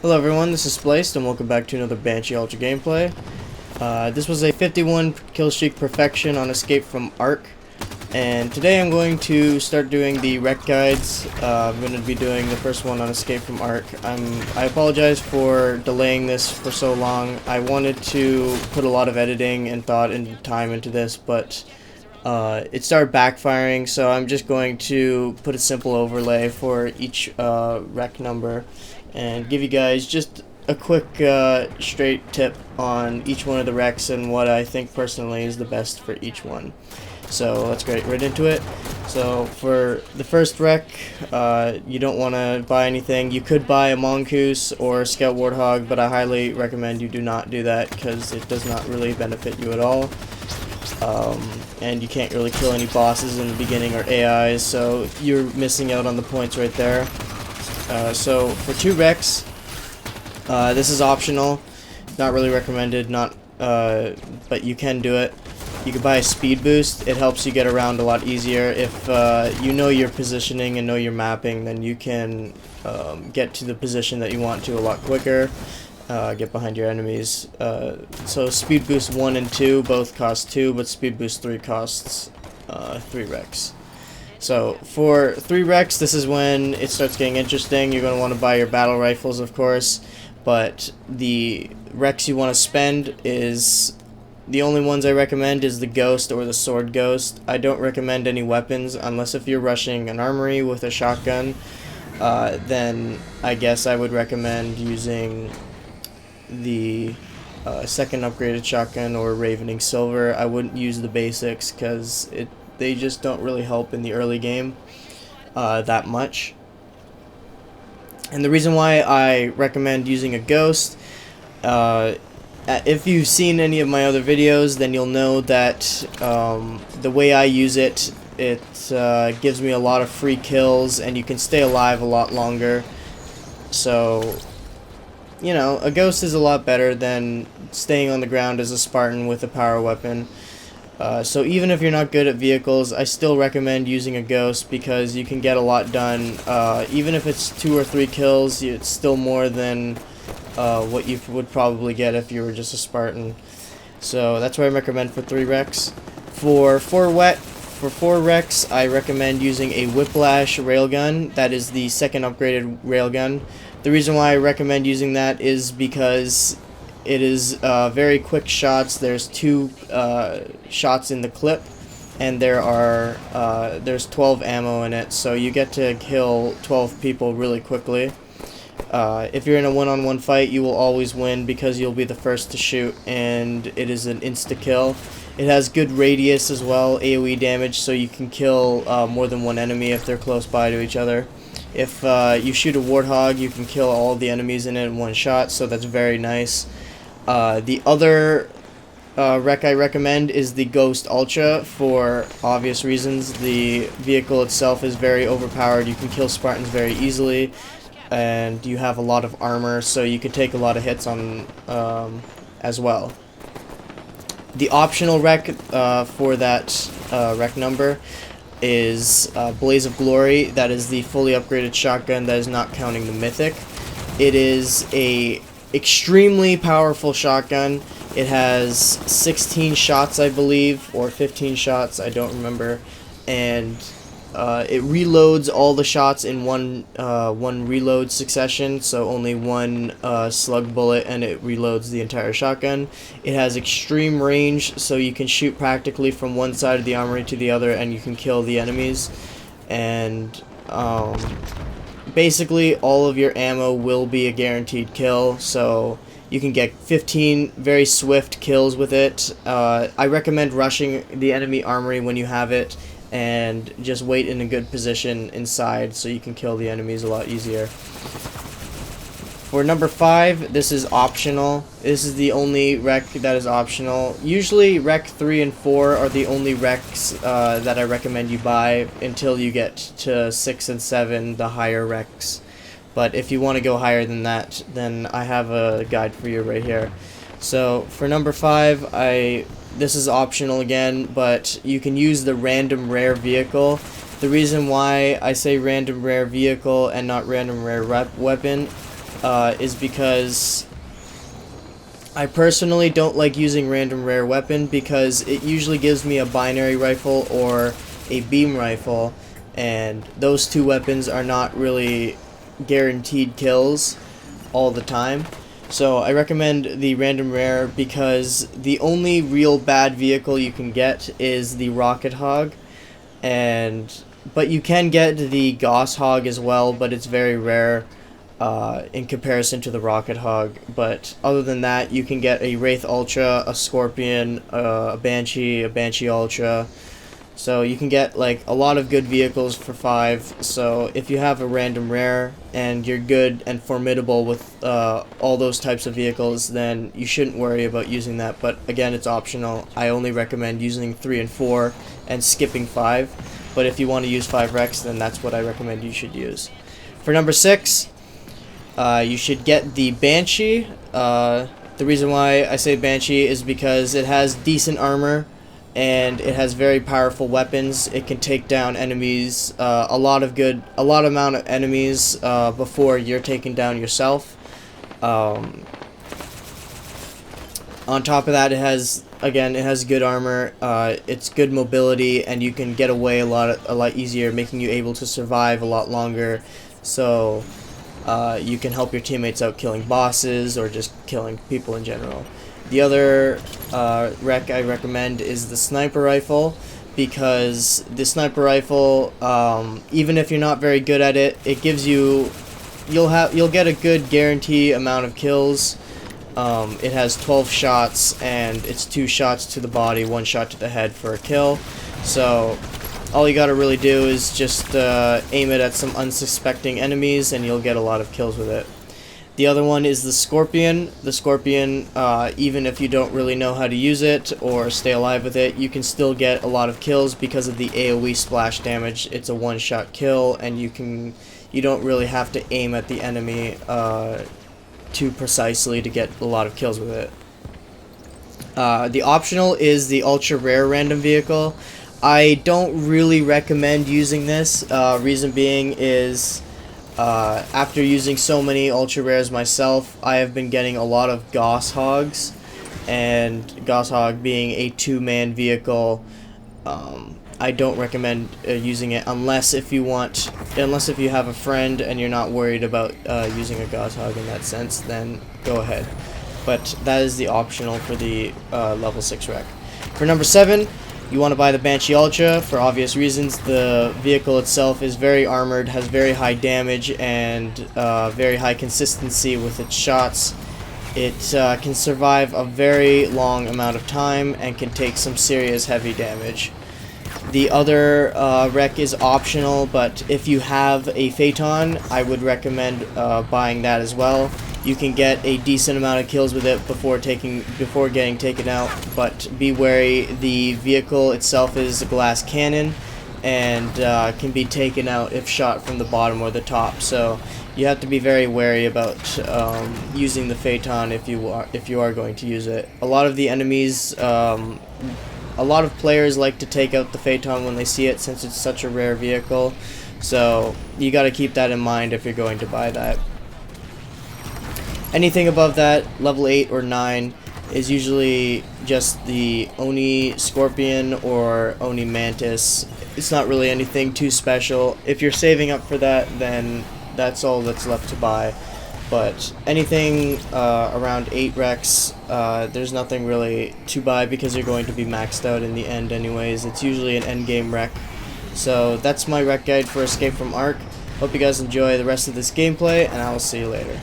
Hello everyone, this is Spliced and welcome back to another Banshee Ultra gameplay. This was a 51 Killstreak perfection on Escape from Ark, and today I'm going to start doing the rec guides. I'm going to be doing the first one on Escape from Ark. I apologize for delaying this for so long. I wanted to put a lot of editing and thought and time into this, but it started backfiring, so I'm just going to put a simple overlay for each rec number and give you guys just a quick straight tip on each one of the recs and what I think personally is the best for each one. So let's get right into it. So for the first rec, you don't want to buy anything. You could buy a Mongoose or Scout Warthog, but I highly recommend you do not do that because it does not really benefit you at all. And you can't really kill any bosses in the beginning or AIs, so you're missing out on the points right there. So for 2 recs, this is optional, not really recommended, but you can do it. You can buy a speed boost. It helps you get around a lot easier. If you know your positioning and know your mapping, then you can get to the position that you want to a lot quicker, get behind your enemies. So speed boost 1 and 2 both cost 2, but speed boost 3 costs 3 recs. So for 3 recs, this is when it starts getting interesting. You're going to want to buy your battle rifles, of course, but the recs you want to spend is the only ones I recommend is the Ghost or the Sword Ghost. I don't recommend any weapons unless if you're rushing an armory with a shotgun. Then I guess I would recommend using the second upgraded shotgun or Ravening Silver. I wouldn't use the basics because they just don't really help in the early game that much. And the reason why I recommend using a Ghost, if you've seen any of my other videos, then you'll know that the way I use it, it gives me a lot of free kills and you can stay alive a lot longer. So, you know, a Ghost is a lot better than staying on the ground as a Spartan with a power weapon. So even if you're not good at vehicles, I still recommend using a Ghost because you can get a lot done. Even if it's 2 or 3 kills, it's still more than what you would probably get if you were just a Spartan. So that's what I recommend for 3 recs. For 4 recs, I recommend using a Whiplash railgun. That is the second upgraded railgun. The reason why I recommend using that is because it is very quick shots. There's 2 shots in the clip, and there's 12 ammo in it, so you get to kill 12 people really quickly. If you're in a one-on-one fight, you will always win because you'll be the first to shoot, and it is an insta-kill. It has good radius as well, AoE damage, so you can kill more than one enemy if they're close by to each other. If you shoot a Warthog, you can kill all the enemies in it in one shot, so that's very nice. The other rec I recommend is the Ghost Ultra for obvious reasons. The vehicle itself is very overpowered. You can kill Spartans very easily, and you have a lot of armor, so you can take a lot of hits on as well. The optional rec for that rec number is Blaze of Glory. That is the fully upgraded shotgun that is not counting the Mythic. It is a extremely powerful shotgun. It has 16 shots, I believe, or 15 shots, I don't remember, and it reloads all the shots in one reload succession, so only one slug bullet, and it reloads the entire shotgun. It has extreme range, so you can shoot practically from one side of the armory to the other, and you can kill the enemies. And basically, all of your ammo will be a guaranteed kill, so you can get 15 very swift kills with it. I recommend rushing the enemy armory when you have it, and just wait in a good position inside so you can kill the enemies a lot easier. For number 5, this is optional. This is the only rec that is optional. Usually rec 3 and 4 are the only recs that I recommend you buy until you get to 6 and 7, the higher recs. But if you want to go higher than that, then I have a guide for you right here. So for number 5, this is optional again, but you can use the random rare vehicle. The reason why I say random rare vehicle and not random rare weapon is because I personally don't like using random rare weapon because it usually gives me a binary rifle or a beam rifle, and those two weapons are not really guaranteed kills all the time. So I recommend the random rare because the only real bad vehicle you can get is the Rocket Hog, but you can get the Goss Hog as well, but it's very rare in comparison to the Rocket Hog. But other than that, you can get a Wraith Ultra, a Scorpion, a Banshee Ultra. So you can get like a lot of good vehicles for 5. So if you have a random rare and you're good and formidable with all those types of vehicles, then you shouldn't worry about using that. But again, it's optional. I only recommend using 3 and 4 and skipping 5. But if you want to use 5 Rex, then that's what I recommend you should use. For number 6, you should get the Banshee. The reason why I say Banshee is because it has decent armor and it has very powerful weapons. It can take down enemies, a lot amount of enemies before you're taken down yourself. On top of that, it has good armor. It's good mobility, and you can get away a lot easier, making you able to survive a lot longer. So you can help your teammates out killing bosses or just killing people in general. The other rec I recommend is the sniper rifle, because the sniper rifle, even if you're not very good at it, it gives you'll get a good guarantee amount of kills. It has 12 shots, and it's 2 shots to the body, 1 shot to the head for a kill. So all you gotta really do is just aim it at some unsuspecting enemies, and you'll get a lot of kills with it. The other one is the Scorpion. The Scorpion, even if you don't really know how to use it or stay alive with it, you can still get a lot of kills because of the AoE splash damage. It's a 1-shot kill, and you don't really have to aim at the enemy too precisely to get a lot of kills with it. The optional is the ultra rare random vehicle. I don't really recommend using this. Reason being is after using so many ultra rares myself, I have been getting a lot of Goss Hogs, and Goss Hog being a 2-man vehicle, I don't recommend using it unless if you have a friend and you're not worried about using a Goss Hog in that sense, then go ahead. But that is the optional for the level 6 rec. For number 7, you want to buy the Banshee Ultra for obvious reasons. The vehicle itself is very armored, has very high damage, and very high consistency with its shots. It can survive a very long amount of time and can take some serious heavy damage. The other rec is optional, but if you have a Phaeton, I would recommend buying that as well. You can get a decent amount of kills with it before getting taken out, but be wary. The vehicle itself is a glass cannon and can be taken out if shot from the bottom or the top. So you have to be very wary about using the Phaeton if you are going to use it. A lot of the enemies, a lot of players like to take out the Phaeton when they see it, since it's such a rare vehicle. So you got to keep that in mind if you're going to buy that. Anything above that, level 8 or 9, is usually just the Oni Scorpion or Oni Mantis. It's not really anything too special. If you're saving up for that, then that's all that's left to buy. But anything around 8 Rex, there's nothing really to buy because you're going to be maxed out in the end anyways. It's usually an endgame rec. So that's my rec guide for Escape from Ark. Hope you guys enjoy the rest of this gameplay, and I will see you later.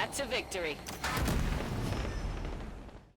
that to victory.